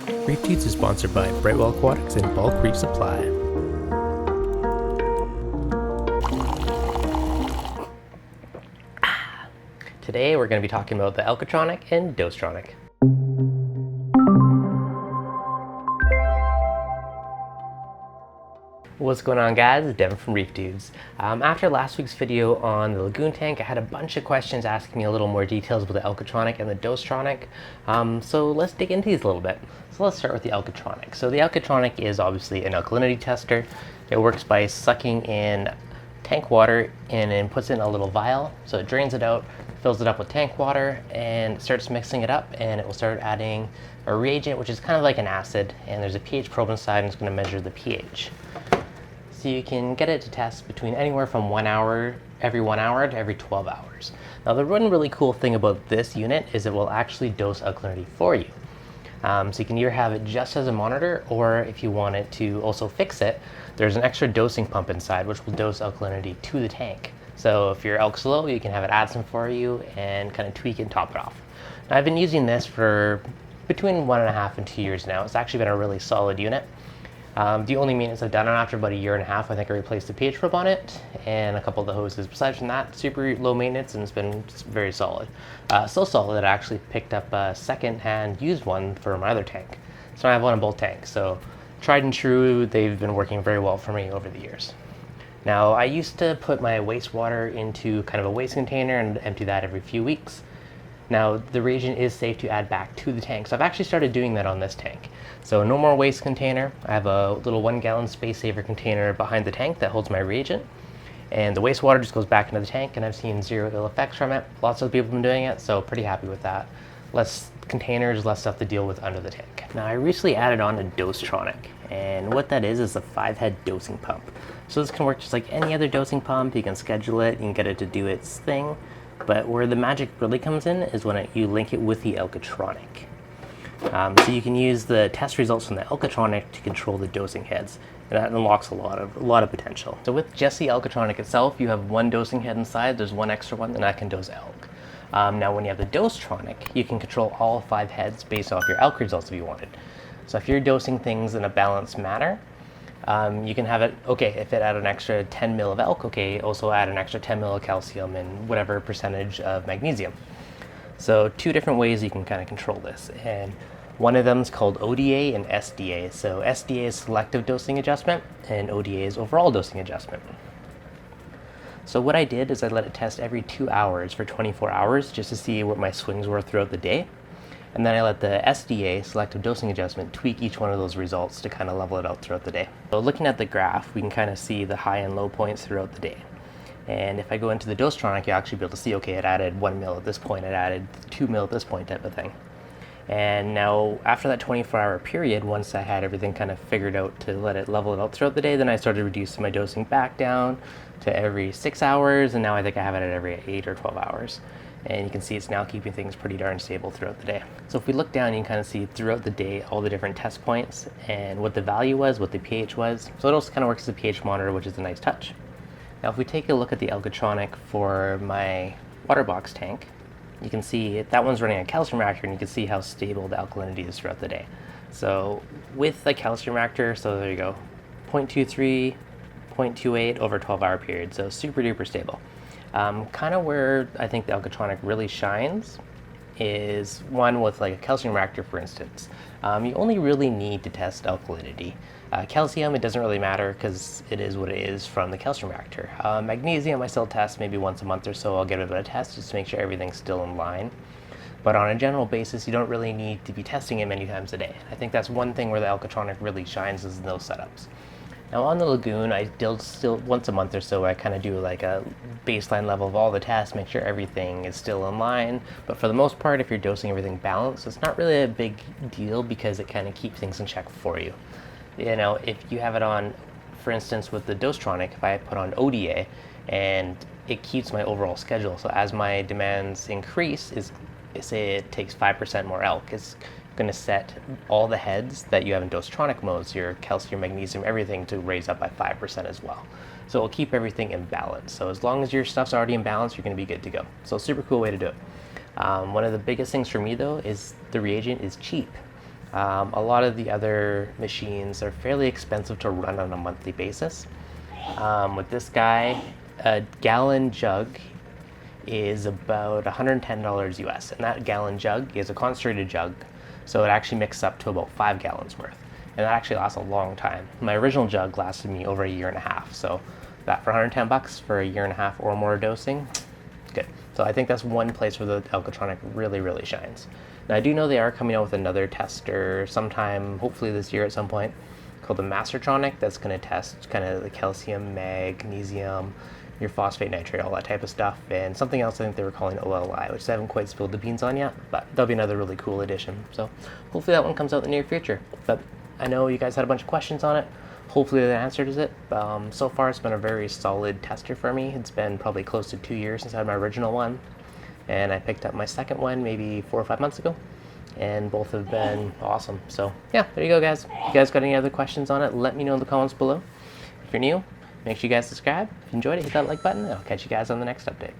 ReefDudes is sponsored by Brightwell Aquatics and Bulk Reef Supply. Today we're going to be talking about the Alkatronic and Dosetronic. What's going on, guys? It's Devin from ReefDudes. After last week's video on the lagoon tank, I had a bunch of questions asking me a little more details about the Alkatronic and the Dosetronic. So let's dig into these a little bit. So let's start with the Alkatronic. So the Alkatronic is obviously an alkalinity tester. It works by sucking in tank water and then puts it in a little vial. So it drains it out, fills it up with tank water, and starts mixing it up, and it will start adding a reagent, which is kind of like an acid, and there's a pH probe inside, and it's going to measure the pH. So you can get it to test between anywhere from every 1 hour to every 12 hours. Now the one really cool thing about this unit is it will actually dose alkalinity for you. So you can either have it just as a monitor, or if you want it to also fix it, there's an extra dosing pump inside which will dose alkalinity to the tank. So if your elk's low, you can have it add some for you and kind of tweak it and top it off. Now I've been using this for between 1.5 and 2 years now. It's actually been a really solid unit. The only maintenance I've done on after about 1.5 years, I think I replaced the pH probe on it and a couple of the hoses. Besides from that, super low maintenance, and it's been very solid. So solid that I actually picked up a second-hand used one for my other tank. So I have one in both tanks. So tried and true, they've been working very well for me over the years. Now I used to put my wastewater into kind of a waste container and empty that every few weeks. Now the reagent is safe to add back to the tank, so I've actually started doing that on this tank. So no more waste container. I have a little 1 gallon space saver container behind the tank that holds my reagent, and the wastewater just goes back into the tank, and I've seen zero ill effects from it. Lots of people have been doing it, so pretty happy with that. Less containers, less stuff to deal with under the tank. Now I recently added on a Dosetronic, and what that is a 5-head dosing pump. So this can work just like any other dosing pump. You can schedule it, you can get it to do its thing. But where the magic really comes in is when you link it with the Alkatronic. So you can use the test results from the Alkatronic to control the dosing heads, and that unlocks a lot of potential. So with just the Alkatronic itself, you have 1 dosing head inside. There's 1 extra one, and that can dose elk. Now when you have the Dosetronic, you can control all 5 heads based off your elk results if you wanted. So if you're dosing things in a balanced manner, you can have it, okay, if it add an extra 10 mil of elk, okay, also add an extra 10 mil of calcium and whatever percentage of magnesium. So 2 different ways you can kind of control this, and one of them is called ODA and SDA. So SDA is selective dosing adjustment, and ODA is overall dosing adjustment. So what I did is I let it test every 2 hours for 24 hours just to see what my swings were throughout the day. And then I let the SDA, selective dosing adjustment, tweak each one of those results to kind of level it out throughout the day. So looking at the graph, we can kind of see the high and low points throughout the day. And if I go into the Dosetronic, you'll actually be able to see, okay, it added 1 mil at this point, it added 2 mil at this point type of thing. And now after that 24-hour period, once I had everything kind of figured out to let it level it out throughout the day, then I started reducing my dosing back down to every 6 hours, and now I think I have it at every 8 or 12 hours. And you can see it's now keeping things pretty darn stable throughout the day. So if we look down, you can kind of see throughout the day all the different test points and what the value was, what the pH was. So it also kind of works as a pH monitor, which is a nice touch. Now if we take a look at the Alkatronic for my water box tank, you can see that one's running a calcium reactor, and you can see how stable the alkalinity is throughout the day. So with the calcium reactor, so there you go, 0.23, 0.28 over a 12-hour period, so super duper stable. Kind of where I think the Alkatronic really shines is one with like a calcium reactor, for instance. You only really need to test alkalinity. Calcium, it doesn't really matter because it is what it is from the calcium reactor. Magnesium, I still test maybe once a month or so. I'll give it a test just to make sure everything's still in line. But on a general basis, you don't really need to be testing it many times a day. I think that's one thing where the Alkatronic really shines, is in those setups. Now on the lagoon, I still once a month or so, I kind of do like a baseline level of all the tests, make sure everything is still in line. But for the most part, if you're dosing everything balanced, it's not really a big deal because it kind of keeps things in check for you. You know, if you have it on, for instance, with the Dosetronic, if I put on ODA, and it keeps my overall schedule. So as my demands increase, say it takes 5% more elk, it's going to set all the heads that you have in Dosetronic modes, your calcium, magnesium, everything, to raise up by 5% as well. So it'll keep everything in balance. So as long as your stuff's already in balance, you're going to be good to go. So super cool way to do it. One of the biggest things for me though is the reagent is cheap. A lot of the other machines are fairly expensive to run on a monthly basis. With this guy, a gallon jug is about $110 US, and that gallon jug is a concentrated jug, so it actually mixes up to about 5 gallons worth, and that actually lasts a long time. My original jug lasted me over a year and a half, so that for 110 bucks for a year and a half or more dosing, good. So I think that's one place where the Alkatronic really, really shines. Now I do know they are coming out with another tester sometime, hopefully this year at some point, called the Mastertronic, that's going to test kind of the calcium, magnesium, your phosphate, nitrate, all that type of stuff, and something else I think they were calling OLI, which I haven't quite spilled the beans on yet, but that'll be another really cool addition. So hopefully that one comes out in the near future. But I know you guys had a bunch of questions on it. Hopefully that answered it. So far it's been a very solid tester for me. It's been probably close to 2 years since I had my original one, and I picked up my second one maybe 4 or 5 months ago, and both have been awesome. So yeah, there you go, guys. If you guys got any other questions on it, let me know in the comments below. If you're new, make sure you guys subscribe. If you enjoyed it, hit that like button, and I'll catch you guys on the next update.